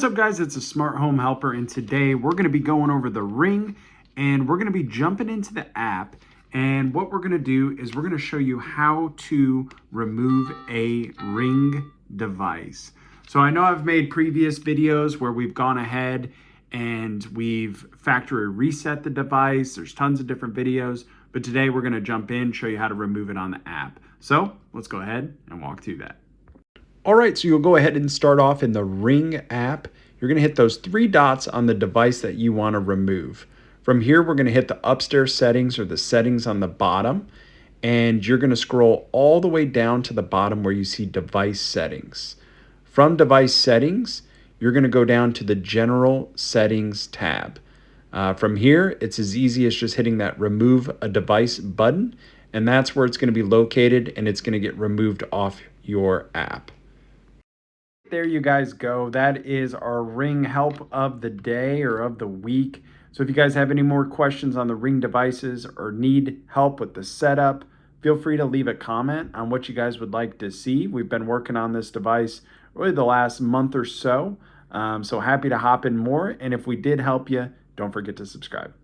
What's up guys, it's a Smart Home Helper, and today we're going to be going over the Ring, and we're going to be jumping into the app. And what we're going to do is we're going to show you how to remove a Ring device. So I know I've made previous videos where we've gone ahead and we've factory reset the device. There's tons of different videos, but today we're going to jump in, show you how to remove it on the app. So let's go ahead and walk through that. All right, so you'll go ahead and start off in the Ring app. You're going to hit those three dots on the device that you want to remove. From here, we're going to hit the upstairs settings or the settings on the bottom, and you're going to scroll all the way down to the bottom where you see device settings. From device settings, you're going to go down to the general settings tab. From here, it's as easy as just hitting that remove a device button, and that's where it's going to be located, and it's going to get removed off your app. There you guys go. That is our Ring help of the day or of the week. So if you guys have any more questions on the Ring devices or need help with the setup, feel free to leave a comment on what you guys would like to see. We've been working on this device really the last month or so. So happy to hop in more. And if we did help you, don't forget to subscribe.